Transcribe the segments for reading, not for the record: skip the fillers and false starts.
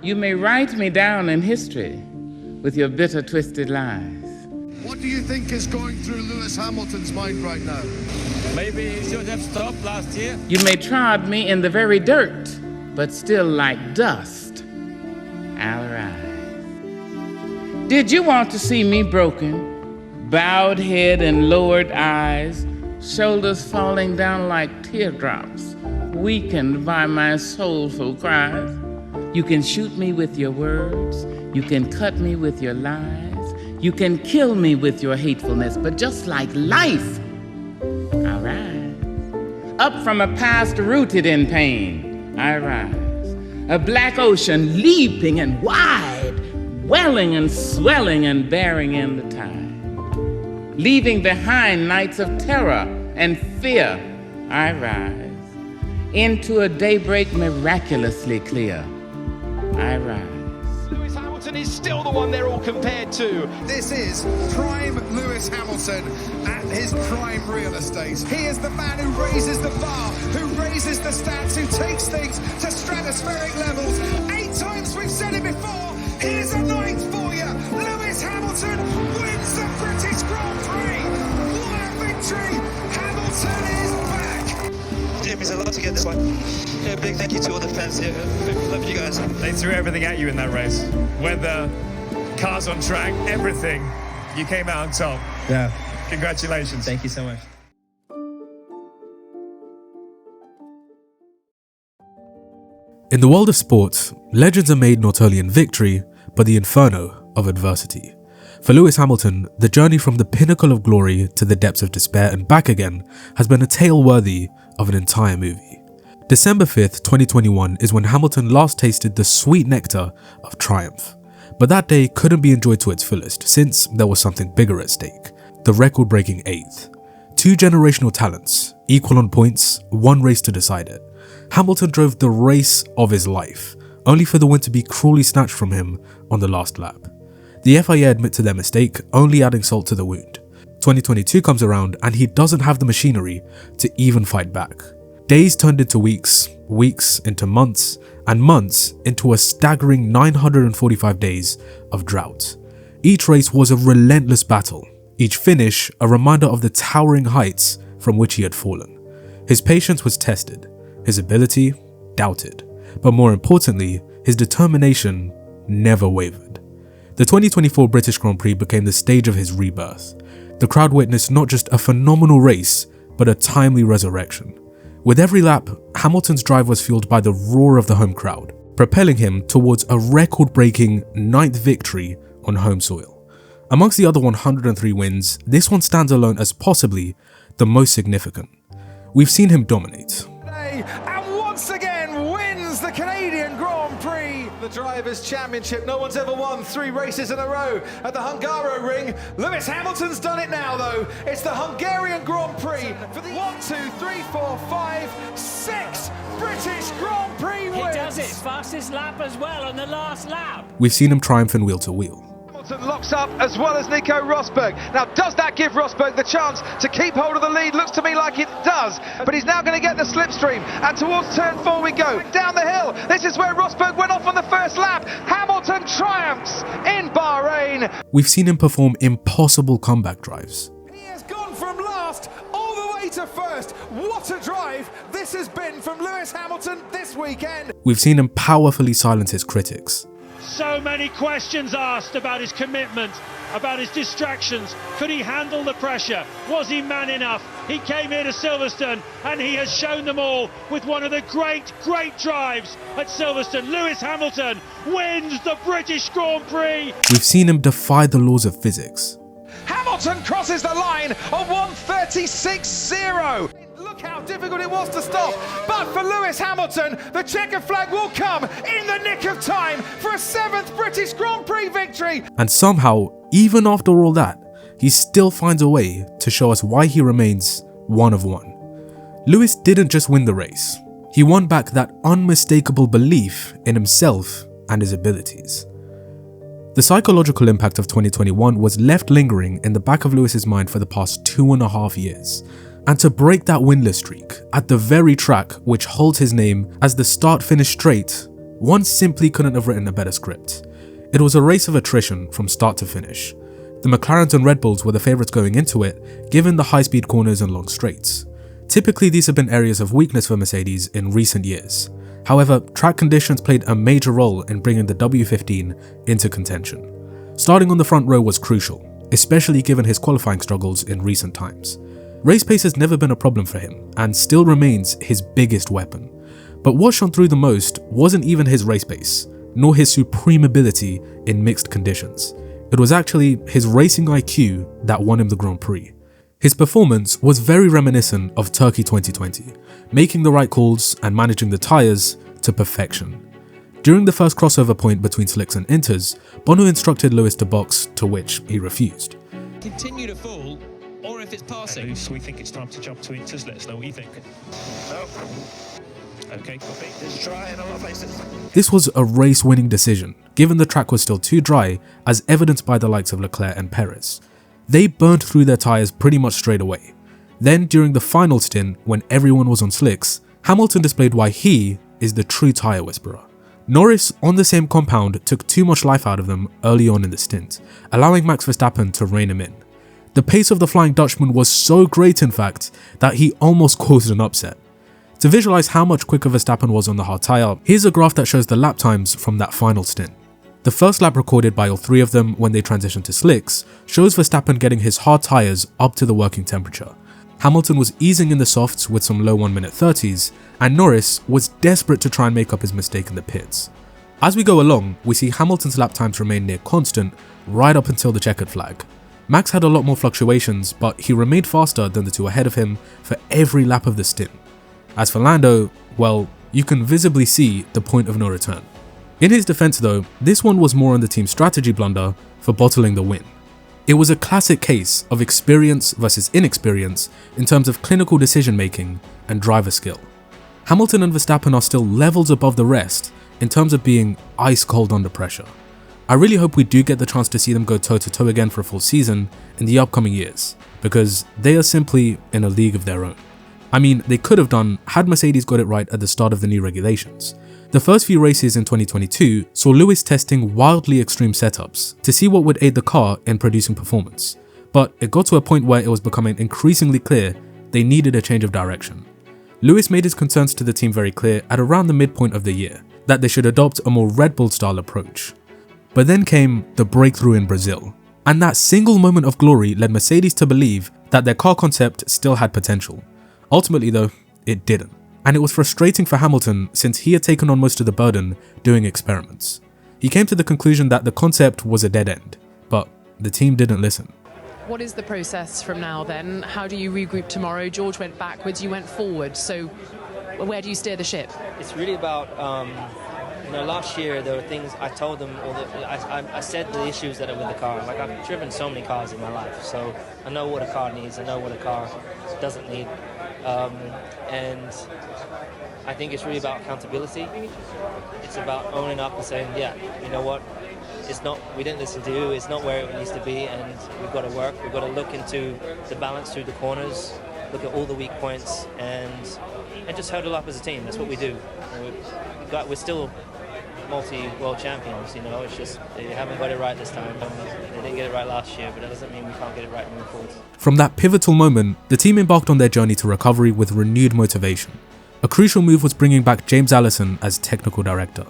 You may write me down in history with your bitter, twisted lies. What do you think is going through Lewis Hamilton's mind right now? Maybe he should have stopped last year. You may trod me in the very dirt, but still like dust, I'll rise. Did you want to see me broken, bowed head and lowered eyes, shoulders falling down like teardrops, weakened by my soulful cries? You can shoot me with your words, you can cut me with your lies, you can kill me with your hatefulness, but just like life, I rise. Up from a past rooted in pain, I rise. A black ocean leaping and wide, welling and swelling and bearing in the tide. Leaving behind nights of terror and fear, I rise. Into a daybreak miraculously clear, I rise. Lewis Hamilton is still the one they're all compared to. This is prime Lewis Hamilton at his prime real estate. He is the man who raises the bar, who raises the stats, who takes things to stratospheric levels. 8 times we've said it before. Here's a ninth for you. Lewis Hamilton wins the British Grand Prix. What a victory! Hamilton is back. It means a lot to get this one. A big thank you to all the fans here. Love you guys. They threw everything at you in that race. Weather, cars on track, everything. You came out on top. Yeah. Congratulations. Thank you so much. In the world of sports, legends are made not only in victory, but the inferno of adversity. For Lewis Hamilton, the journey from the pinnacle of glory to the depths of despair and back again has been a tale worthy of an entire movie. December 5th, 2021 is when Hamilton last tasted the sweet nectar of triumph. But that day couldn't be enjoyed to its fullest since there was something bigger at stake, the record-breaking 8th. 2 generational talents, equal on points, 1 race to decide it. Hamilton drove the race of his life, only for the win to be cruelly snatched from him on the last lap. The FIA admit to their mistake, only adding salt to the wound. 2022 comes around and he doesn't have the machinery to even fight back. Days turned into weeks, weeks into months, and months into a staggering 945 days of drought. Each race was a relentless battle, each finish a reminder of the towering heights from which he had fallen. His patience was tested, his ability doubted, but more importantly, his determination never wavered. The 2024 British Grand Prix became the stage of his rebirth. The crowd witnessed not just a phenomenal race, but a timely resurrection. With every lap, Hamilton's drive was fueled by the roar of the home crowd, propelling him towards a record-breaking 9th victory on home soil. Amongst the other 103 wins, this one stands alone as possibly the most significant. We've seen him dominate. And once again wins the Canadian Grand Prix. The Drivers' Championship. No one's ever won 3 races in a row at the Hungaroring. Lewis Hamilton's done it now, though. It's the Hungarian Grand Prix for the 1, 2, 3, 4, 5, 6 British Grand Prix wins. He does it. Fastest lap as well on the last lap. We've seen him triumphing wheel to wheel. Hamilton locks up as well as Nico Rosberg. Now, does that give Rosberg the chance to keep hold of the lead? Looks to me like it does, but he's now going to get the slipstream, and towards turn 4 we go. Down the hill, this is where Rosberg went off on the first lap. Hamilton triumphs in Bahrain. We've seen him perform impossible comeback drives. He has gone from last all the way to first. What a drive this has been from Lewis Hamilton this weekend. We've seen him powerfully silence his critics. So many questions asked about his commitment, about his distractions. Could he handle the pressure? Was he man enough? He came here to Silverstone and he has shown them all with one of the great drives at Silverstone. Lewis Hamilton wins the British Grand Prix. We've seen him defy the laws of physics. Hamilton crosses the line on 1:36.0. Look how difficult it was to stop. But for Lewis Hamilton, the checkered flag will come in the nick of time for a 7th British Grand Prix victory. And somehow, even after all that, he still finds a way to show us why he remains one of one. Lewis didn't just win the race. He won back that unmistakable belief in himself and his abilities. The psychological impact of 2021 was left lingering in the back of Lewis's mind for the past 2.5 years. And to break that winless streak at the very track which holds his name as the start-finish straight One simply couldn't have written a better script. It was a race of attrition from start to finish. The McLarens and Red Bulls were the favourites going into it, given the high-speed corners and long straights. Typically, these have been areas of weakness for Mercedes in recent years. However, track conditions played a major role in bringing the W15 into contention. Starting on the front row was crucial, especially given his qualifying struggles in recent times. Race pace has never been a problem for him, and still remains his biggest weapon. But what shone through the most wasn't even his race pace, nor his supreme ability in mixed conditions. It was actually his racing IQ that won him the Grand Prix. His performance was very reminiscent of Turkey 2020, making the right calls and managing the tyres to perfection. During the first crossover point between slicks and inters, Bono instructed Lewis to box, to which he refused. Continue to fall, or if it's passing. Loose, we think it's time to jump to inters. Let us know what you think. No. Okay, copy. There's dry in a lot of places. This was a race-winning decision, given the track was still too dry, as evidenced by the likes of Leclerc and Perez. They burned through their tyres pretty much straight away. Then, during the final stint, when everyone was on slicks, Hamilton displayed why he is the true tyre whisperer. Norris, on the same compound, took too much life out of them early on in the stint, allowing Max Verstappen to rein him in. The pace of the Flying Dutchman was so great, in fact, that he almost caused an upset. To visualize how much quicker Verstappen was on the hard tyre, here's a graph that shows the lap times from that final stint. The first lap recorded by all three of them when they transitioned to slicks shows Verstappen getting his hard tyres up to the working temperature. Hamilton was easing in the softs with some low 1 minute 30s, and Norris was desperate to try and make up his mistake in the pits. As we go along, we see Hamilton's lap times remain near constant right up until the checkered flag. Max had a lot more fluctuations, but he remained faster than the two ahead of him for every lap of the stint. As for Lando, well, you can visibly see the point of no return. In his defense though, this one was more on the team's strategy blunder for bottling the win. It was a classic case of experience versus inexperience in terms of clinical decision making and driver skill. Hamilton and Verstappen are still levels above the rest in terms of being ice cold under pressure. I really hope we do get the chance to see them go toe to toe again for a full season in the upcoming years, because they are simply in a league of their own. I mean, they could have done had Mercedes got it right at the start of the new regulations. The first few races in 2022 saw Lewis testing wildly extreme setups to see what would aid the car in producing performance, but it got to a point where it was becoming increasingly clear they needed a change of direction. Lewis made his concerns to the team very clear at around the midpoint of the year, that they should adopt a more Red Bull style approach. But then came the breakthrough in Brazil, and that single moment of glory led Mercedes to believe that their car concept still had potential. Ultimately though, it didn't. And it was frustrating for Hamilton since he had taken on most of the burden doing experiments. He came to the conclusion that the concept was a dead end, but the team didn't listen. What is the process from now then? How do you regroup tomorrow? George went backwards, you went forward, so where do you steer the ship? It's really about, last year there were things I told them, I said the issues that are with the car. Like, I've driven so many cars in my life, so I know what a car needs, I know what a car doesn't need. And I think it's really about accountability. It's about owning up and saying, yeah, you know what, we didn't listen to you, it's not where it needs to be, and we've got to work, we've got to look into the balance through the corners, look at all the weak points, and just hurdle up as a team. That's what we do. We're still multi-world champions, it's just they haven't got it right this time. They didn't get it right last year, but that doesn't mean we can't get it right moving forward. From that pivotal moment, the team embarked on their journey to recovery with renewed motivation. A crucial move was bringing back James Allison as technical director.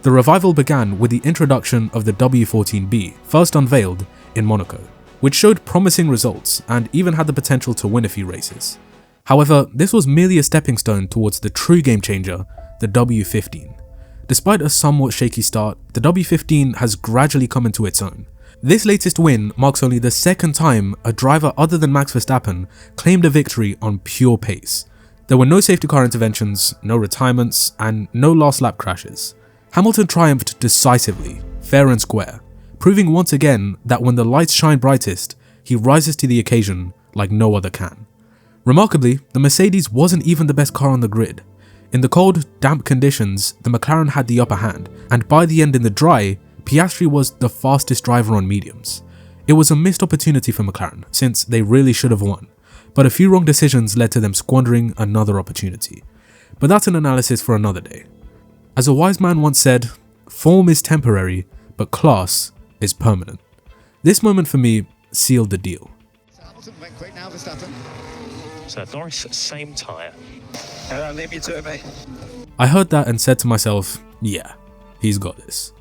The revival began with the introduction of the W14B, first unveiled in Monaco, which showed promising results and even had the potential to win a few races. However, this was merely a stepping stone towards the true game changer, the W15. Despite a somewhat shaky start, the W15 has gradually come into its own. This latest win marks only the second time a driver other than Max Verstappen claimed a victory on pure pace. There were no safety car interventions, no retirements, and no last lap crashes. Hamilton triumphed decisively, fair and square, proving once again that when the lights shine brightest, he rises to the occasion like no other can. Remarkably, the Mercedes wasn't even the best car on the grid. In the cold, damp conditions, the McLaren had the upper hand, and by the end in the dry, Piastri was the fastest driver on mediums. It was a missed opportunity for McLaren, since they really should have won, but a few wrong decisions led to them squandering another opportunity. But that's an analysis for another day. As a wise man once said, form is temporary, but class is permanent. This moment for me sealed the deal. Hamilton went quick now, Verstappen. So Norris, same tyre. Leave me to it, mate. I heard that and said to myself, yeah, he's got this.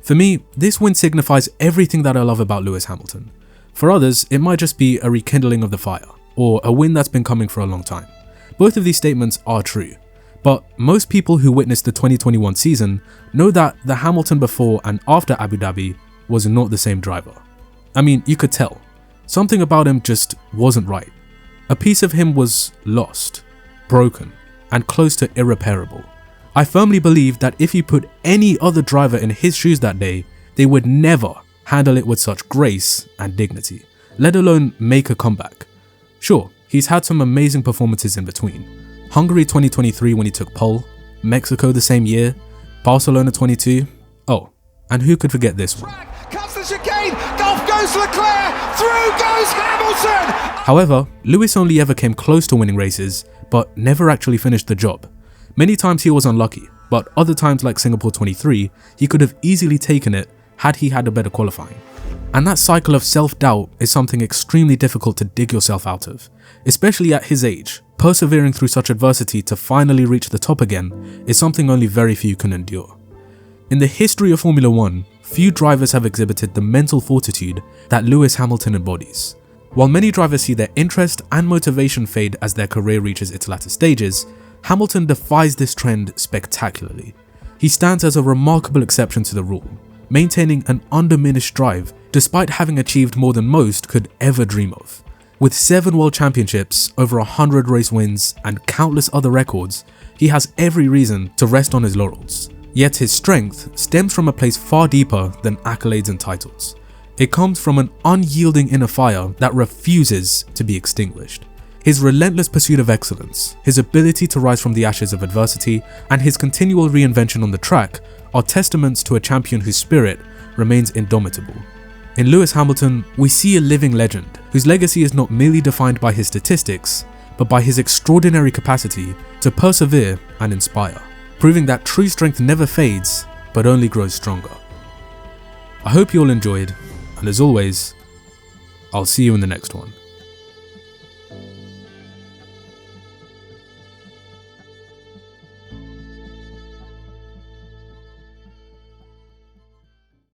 For me, this win signifies everything that I love about Lewis Hamilton. For others, it might just be a rekindling of the fire, or a win that's been coming for a long time. Both of these statements are true, but most people who witnessed the 2021 season know that the Hamilton before and after Abu Dhabi was not the same driver. I mean, you could tell. Something about him just wasn't right. A piece of him was lost, broken, and close to irreparable. I firmly believe that if you put any other driver in his shoes that day, they would never handle it with such grace and dignity, let alone make a comeback. Sure, he's had some amazing performances in between. Hungary 2023 when he took pole, Mexico the same year, Barcelona 22. Oh, and who could forget this one? Cuts the chicane, off goes Leclerc, through goes Hamilton! However, Lewis only ever came close to winning races, but never actually finished the job. Many times he was unlucky, but other times like Singapore 23, he could have easily taken it had he had a better qualifying. And that cycle of self-doubt is something extremely difficult to dig yourself out of, especially at his age. Persevering through such adversity to finally reach the top again is something only very few can endure. In the history of Formula 1, few drivers have exhibited the mental fortitude that Lewis Hamilton embodies. While many drivers see their interest and motivation fade as their career reaches its latter stages, Hamilton defies this trend spectacularly. He stands as a remarkable exception to the rule, maintaining an undiminished drive despite having achieved more than most could ever dream of. With 7 world championships, over 100 race wins, and countless other records, he has every reason to rest on his laurels. Yet his strength stems from a place far deeper than accolades and titles. It comes from an unyielding inner fire that refuses to be extinguished. His relentless pursuit of excellence, his ability to rise from the ashes of adversity, and his continual reinvention on the track are testaments to a champion whose spirit remains indomitable. In Lewis Hamilton, we see a living legend whose legacy is not merely defined by his statistics, but by his extraordinary capacity to persevere and inspire, proving that true strength never fades, but only grows stronger. I hope you all enjoyed, and as always, I'll see you in the next one.